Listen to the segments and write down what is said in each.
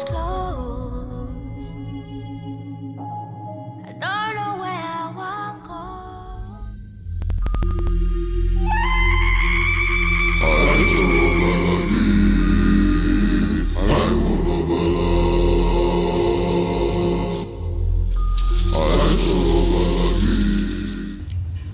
eyes closed. I don't know where I want go.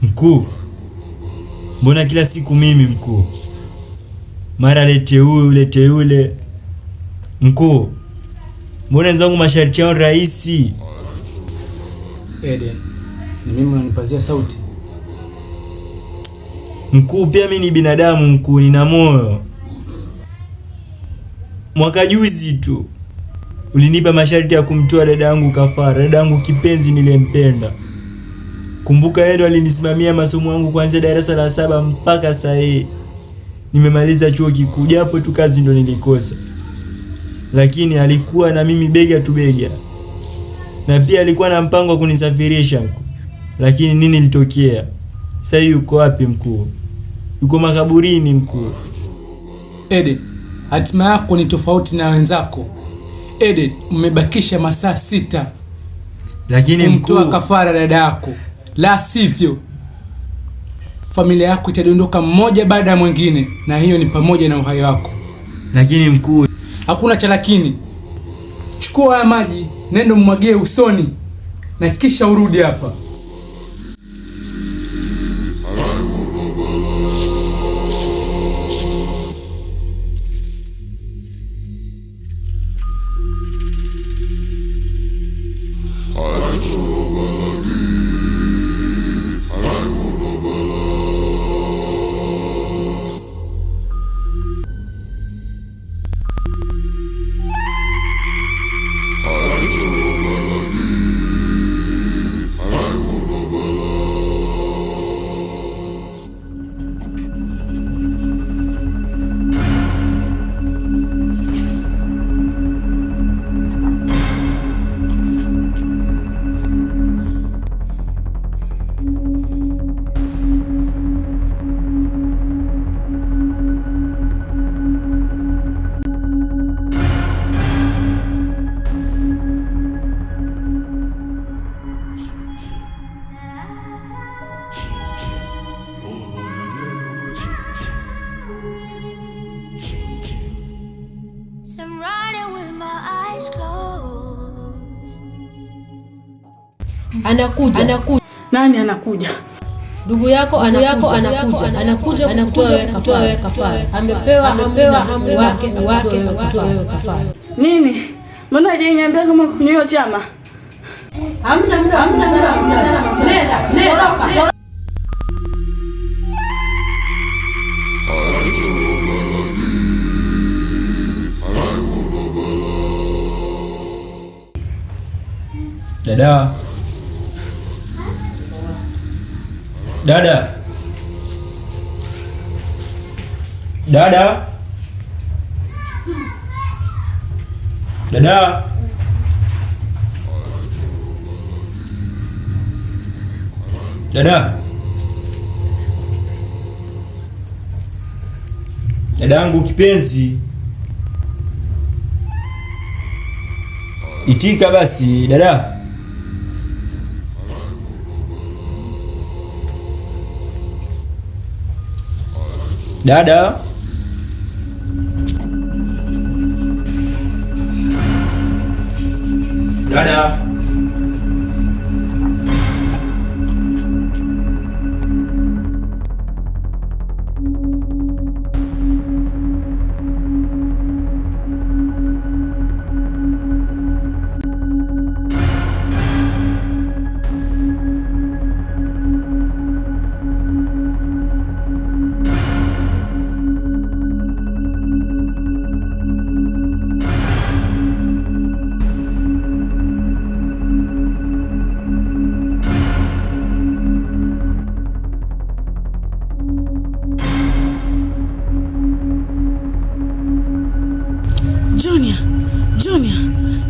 Mkuu, mbona kila siku mimi mkuu? Mara lete huyu lete yule. Mkuu, mbona wenzangu masharti yao rahisi? Eden, ni mimi unanipazia sauti? Mkuu, pia mimi ni binadamu mkuu, nina moyo. Mwaka juzi tu ulinipa masharti ya kumtoa dada yangu kafara, dada yangu kipenzi niliyempenda. Kumbuka yeye alinisimamia masomo yangu kuanzia darasa la 7 mpaka saa hii. Nimemaliza chuo kikuu, japo tu kazi ndo nilikosa. Lakini alikuwa na mimi bega tu bega. Na pia alikuwa na mpango wa kunisafirisha mkuu. Lakini nini litokea? Sasa yuko wapi mkuu? Yuko makaburini mkuu. Eden, hatima yako ni tofauti na wenzako. Eden, umebakisha masaa 6. Lakini mkuu, kumtoa kafara dada yako. La sivyo familia yako itadondoka mmoja baada ya mwingine, na hiyo ni pamoja na uhai wako. Lakini mkuu, hakuna cha lakini. Chukua haya maji, nenda mmwagie usoni na kisha urudi hapa. Anakuja. Nani anakuja? Ndugu yako anakuja kutoa wewe kafara. Amepewa amri wake kutoa wewe kafara. Nini? Mbona hajaniambia kama kwenye hiyo chama? Hamna. Nenda. Dada. Dada. Dada. Dada. Dada. Dadangu kipenzi. Itika basi, dada. Dada. Dada.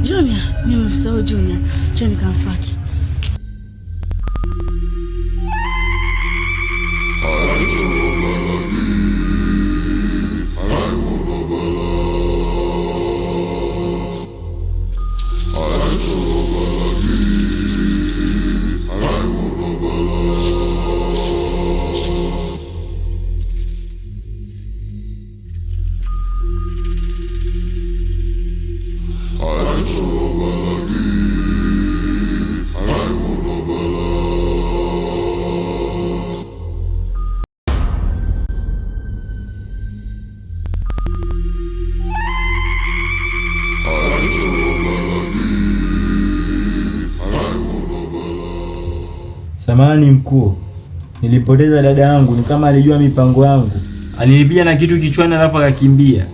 Junior, nimemsahau Junior. Acha nikamfuate. Samahani mkuu, nilipoteza dada yangu, ni kama alijua mipango yangu. Alinibia na kitu kichwani alafu akakimbia.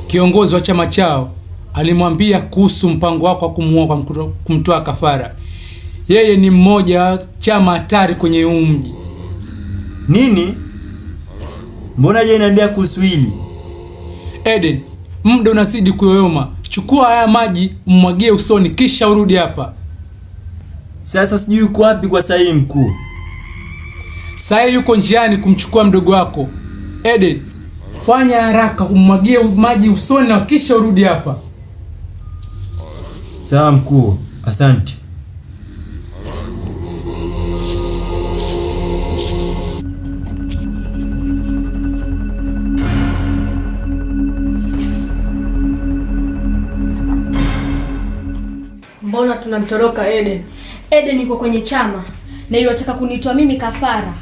Kiongozi wa chama chao alimwambia kuhusu mpango wako wa kumuua kwa kumtoa kafara. Yeye ni mmoja wa chama hatari kwenye mji. Nini? Mbona je niambia kuhusu hili? Eden, muda unazidi kuyoyoma. Chukua haya maji umwagie usoni kisha urudi hapa. Sasa sijui yuko wapi kwa sahihi mkuu. Sasa yuko njiani kumchukua mdogo wako. Eden, fanya haraka umwagie maji usoni na kisha urudi hapa. Sawa mkuu, asante. Mbona tunamtoroka Eden? Eden yuko kwenye chama na yotaka kunitoa mimi kafara.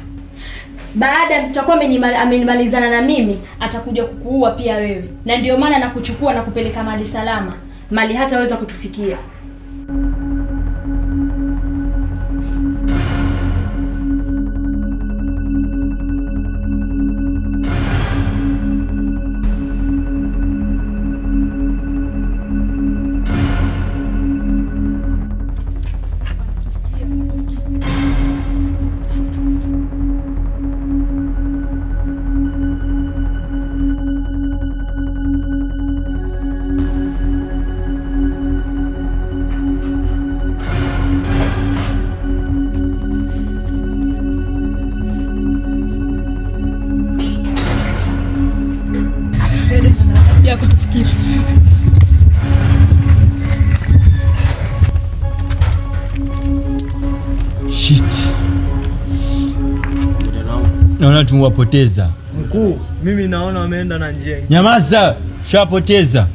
Baada mtakuwa amenimalizana na mimi, atakuja kukuua pia wewe. Na ndio maana nakuchukua na kupeleka mali salama. Mali hataweza kutufikia. Naona tumewapoteza. Mkuu, mimi naona wameenda na njia. Nyamaza, shapoteza.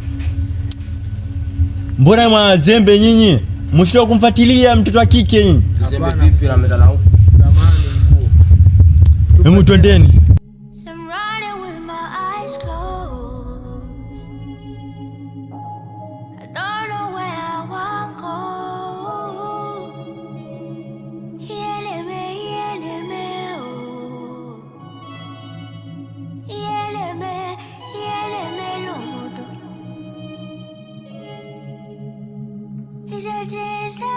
Mbona mwazembe nyinyi? Mshitoka kumfuatilia mtoto wa kike nyinyi. Zembe vipi na meda na huko? Samahani mkuu. Hebu twendeni. I'm running with my eyes closed. I don't know where I want go. Yeleme, oh. Yeleme, lomodo. Is it just love?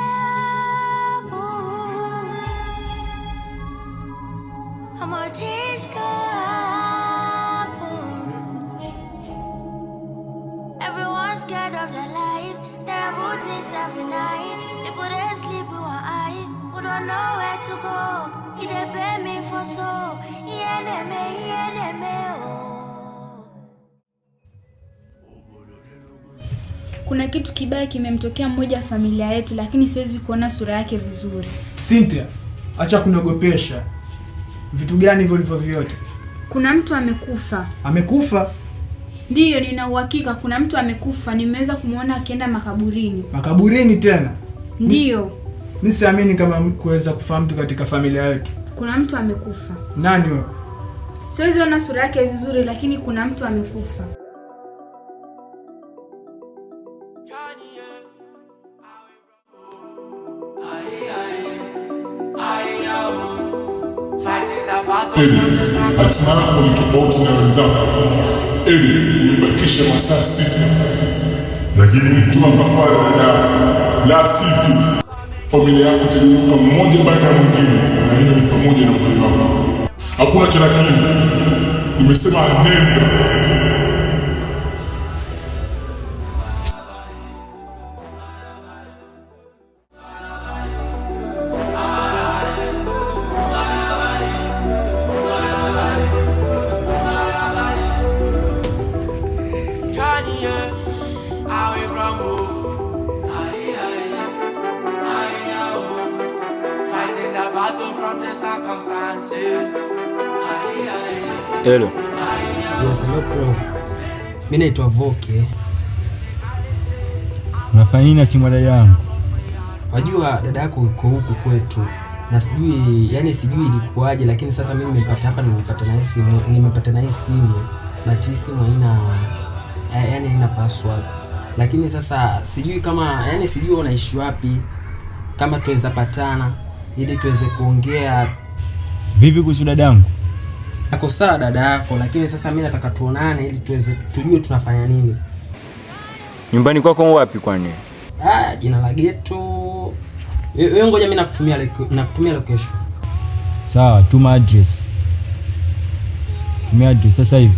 I'm a taste of everyone's scared of their lives. There are mountains every night. People that sleep with one eye, who don't know where to go. He they pay me for so. He enemy, oh. Kuna kitu kibaya kimemtokea mmoja wa familia yetu, lakini siwezi kuona sura yake vizuri. Cynthia, acha kunogopesha. Vitu gani hivyo hivyo vyote? Kuna mtu amekufa. Amekufa? Ndiyo, nina uhakika kuna mtu amekufa. Nimeweza kumuona akienda makaburini. Makaburini tena? Ndiyo. Mimi siamini kama kuweza kufahamu mtu katika familia yetu. Kuna mtu amekufa. Nani huyo? Siwezi ona sura yake vizuri, lakini kuna mtu amekufa. Eden, hatima yako ni tofauti na wenzako. Eden, umebakisha masaa 6, lakini mtoa kafara dada, la sivyo familia yako itageuka mmoja baada ya mwingine, na hiyo ni pamoja na moyo wako. Hakuna cha lakini, nimesema nenda. Hello. Yes, hello bro. Mimi naitwa Voke. Unafanya nini na simu dada yangu? Wajua dada yako yuko huku kwetu. Na sijui, yani sijui ilikuwaje, lakini sasa mimi nimepata hapa, nimepata na hii simu. But hii simu haina password. Lakini sasa sijui kama, yani sijui unaishi wapi. Kama tuweza patana. ili tuweze kuongea. Vipi kuhusu dadangu? Ako sawa dada yako, lakini sasa mimi nataka tuonane ili tujue tunafanya nini. Nyumbani kwako wapi kwani? Jina la ghetto. Wewe ngoja mimi nakutumia location. Sawa, tuma address. Tumia address sasa hivi.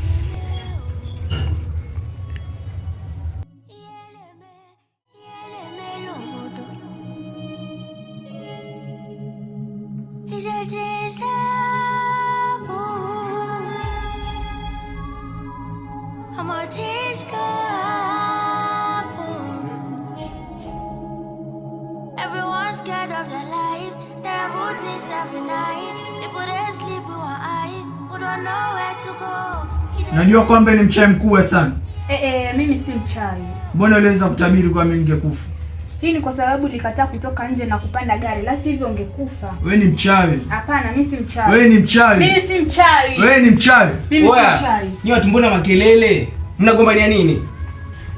Everyone's scared of their lives. There are routines every night. People they sleep with one eye. We don't know where to go. Najua kwamba ni mchawi mkubwa sana. Mimi si mchawi. Mbona uliweza kutabiri kwa mimi ningekufa? Hii ni kwa sababu nilikataa kutoka nje na kupanda gari, la sivyo ungekufa. Wewe ni mchawi. Hapana, mimi si mchawi. Wewe ni mchawi. Mimi si mchawi. Wewe ni mchawi. Mimi si mchawi. Ni watu mbona makelele? Mnagombania nini?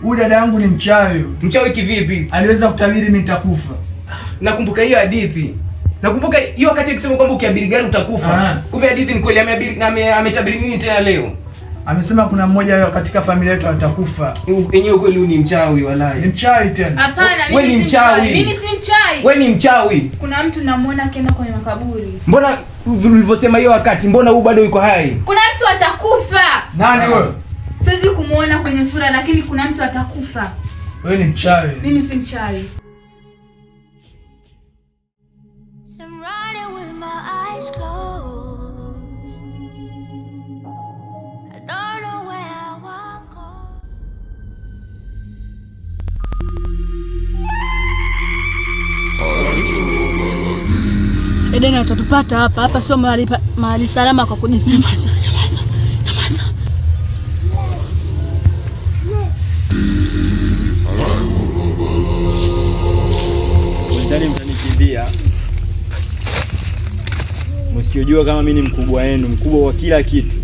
Huyu dada yangu ni mchawi. Mchawi kivipi? Aliweza kutabiri mimi nitakufa. Nakumbuka hiyo hadithi. Nakumbuka hiyo wakati akisema kwamba ukiabiri gari utakufa. Kumbe hadithi ni kweli, ametabiri nini tena leo? Amesema kuna mmoja katika familia yetu atakufa. Yenyewe kweli ni mchawi walai. Ni mchawi tena. Hapana, mimi si mchawi. Mimi si mchawi. Wewe ni mchawi. Kuna mtu namuona akienda kwenye makaburi. Mbona ulivyosema hiyo wakati, mbona huyu bado yuko hai? Kuna mtu atakufa. Nani wewe? Siwezi kumuona kwenye sura, lakini kuna mtu atakufa. Wewe ni mchawi. Mimi si mchawi. Eden atatupata hapa sio mahali salama kwa kujificha. Nyamaza. Ndani mtanikimbia. Msiojua kama mimi ni mkubwa wenu, mkubwa wa kila kitu.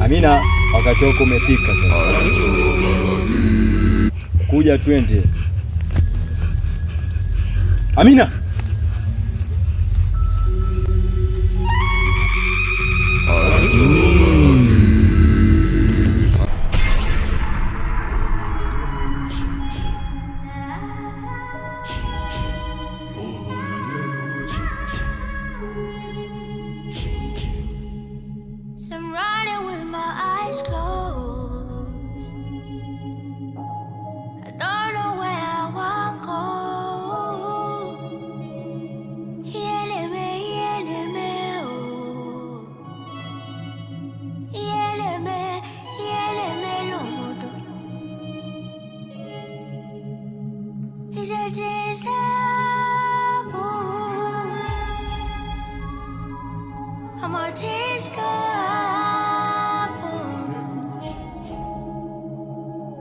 Amina, wakati wako umefika sasa. Kuja twende. Amina.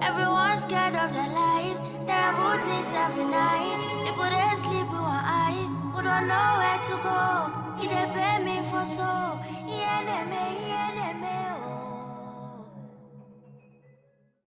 Everyone's scared of their lives. There are routines every night. People they sleep with one eye. We don't know where to go. They pay me for so.